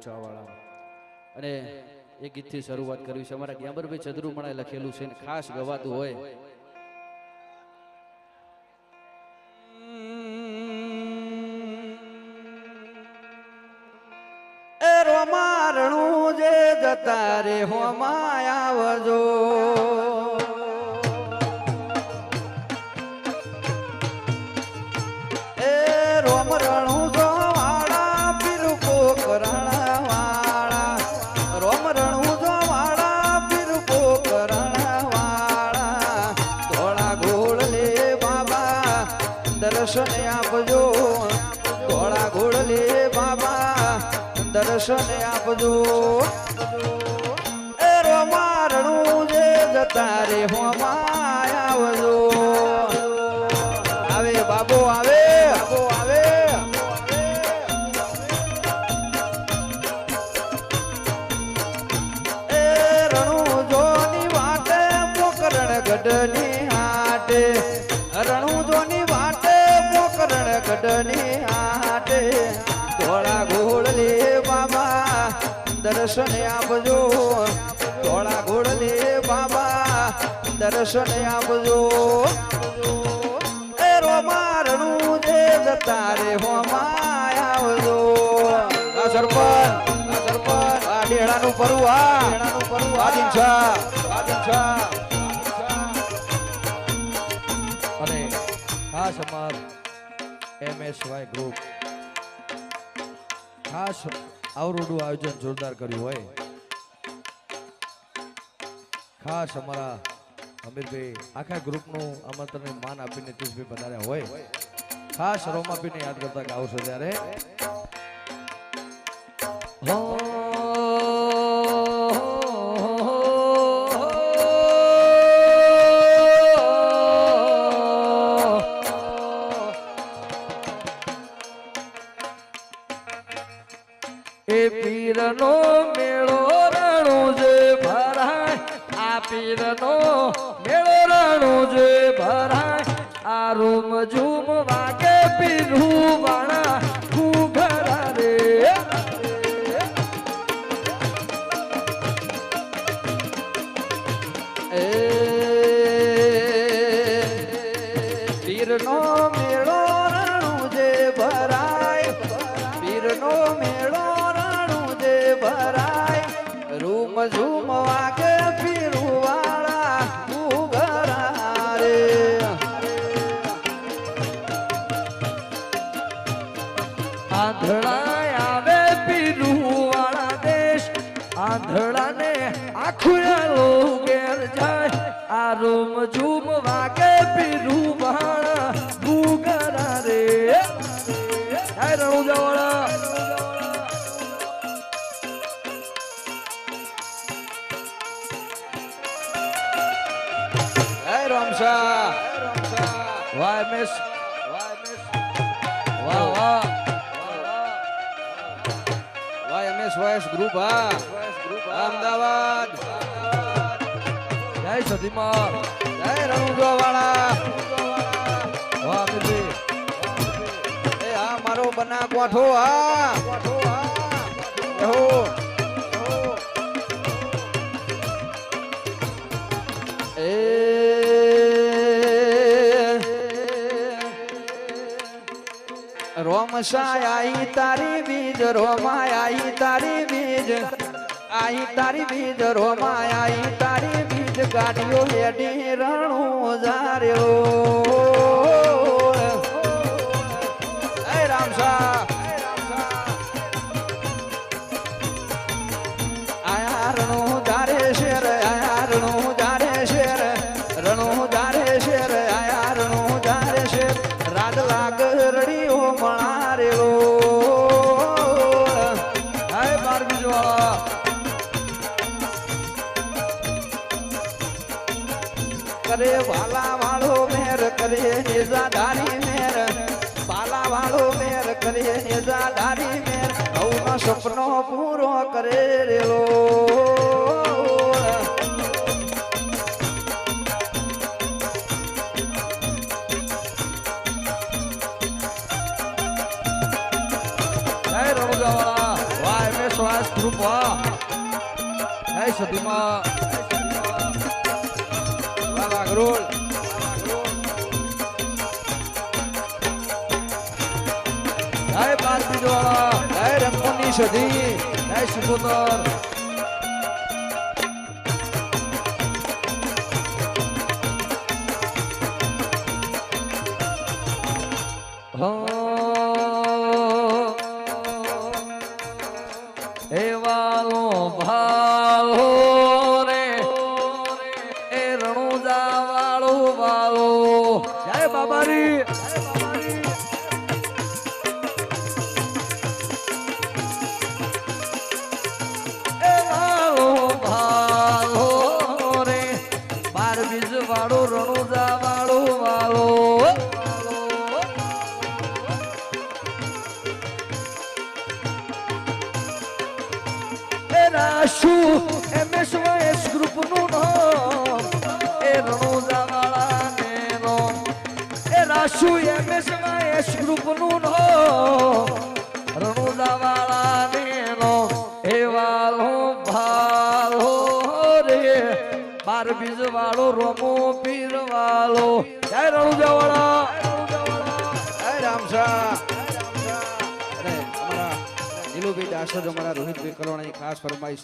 પૂછાવાળા અને એ ગીતથી શરૂઆત કરવી છે. અમારા ગ્યામરભાઈ ચદરુમણાએ લખેલું છે ને ખાસ ગવાતું હોય. એ રોમારણું જે જતા રે હોમાં આવજો, એ રોમરણું જો વાળા પીર પોકરણા વાળા, રોમરણું જો વાળા પીર પોકરણા વાળા, ધોળા ઘોડ લે બાબા દર્શન આપજો, ધોળા ઘોડ લે બાબા દર્શન આપજો. એ રોમારણું જે જતા રે હોમાં આવજો. આવે બાબો આવે, બાબો આવે. એ રણુ જોની વાટે પોકરણ ગઢની હાટે, રણુ જોની વાટે પોકરણ ગઢની હાટે, ધોળા ઘોડ લે બાબા દર્શન આપજો, ધોળા ઘોડ લે બાબા દર્શન આપજો. એ રોમારણું જે જતા રે હોમાં આવજો. આ સરપંચ, આ સરપંચ, આ ડેડાનું પરવું, આ ડેડાનું પરવું, આ દિનછા, આ દિનછા. અને ખાસ અમાર MSY ગ્રુપ ખાસ આવરોડું આયોજન જોરદાર કર્યું હોય. ખાસ અમારા અમીરભાઈ આખા ગ્રુપનું આમંત્રણને માન આપીને તીર્થભાઈ બનાવ્યા હોય. ખાસ રોમાબીને યાદ કરતા ગાવ છો ત્યારે એ પીરનો મેળો રણું જે ભરાય, આ પીરનો મેળો રણું જે ભરાય, આ રૂમ ઝૂમ વાગે પીરું વાણા ઘૂઘરા રે. એ પીરનો મેળો રણું જે ભરાય, પીરનો મેળો ભરાય, રૂમ ઝૂમ વાગે પીરું વાળા ઘૂઘરા રે. આંધળા આવે પીરું વાળા દેશ, આંધળાને આખું ઘેર જાય, આ રૂમ ઝૂમ વાગે પીરું વાળા ઘૂઘરા રે. રણુજા વાળા વાહ મિસ, વાહ વાહ વાહ MSY ગ્રુપ, હા અમદાવાદ. જય સતીમાં, જય રણુજા વાળા. વાહ મિસ, એ હા મારો બના કોઠો, હા એ રોમશાય આઈ તારી બીજ, રોમાય આઈ તારી બીજ, આઈ તારી બીજ, રોમાય આઈ તારી બીજ, ગાડીઓ હેડી રણું જાર્યો. એ રામસા આયા રણું જારે શેર, આયા રણું જારે શેર, રણું જારે શેર, આયા રણું જારે શેર, રાજ લાગ રડીઓ મળારેલો. હાય બાર બીજો કરે વાલા વાળો મેર, કરે નિજાદારી મેર, વાલા વાળો મેર, કરે નિજાદારી મેર, હવનો સપનો પૂરો કરે રેલો. રણુજાવાળા વાહ MSY બસ ગ્રુપ વાહ જય સદીમાં વાલા ગરોલ જય બાર બીજવાળા જય રંગોની સધી જય સુપોતર એવાલો ભાલો રે એ રણુજા વાળો વાલો જય બાબારી એ વાલો ભાલો રે બાર બીજ વાળો રણુજા વાળો વાલો રાશુ એમએસવાયએસ ગ્રુપ નું નામ એ રણુજા વાળા ને નામ એ રાશુ એમએસવાયએસ ગ્રુપ નું નામ રણુજા વાળા ને નામ એ વાલો ભાલો રે બાર બીજ વાળો રોમો પીર વાલો જય રણુજા વાળા જય રામસા નીલુભાઈ દાસ અમારા રોહિતભાઈ કલોણાની ખાસ ફરમાઈશ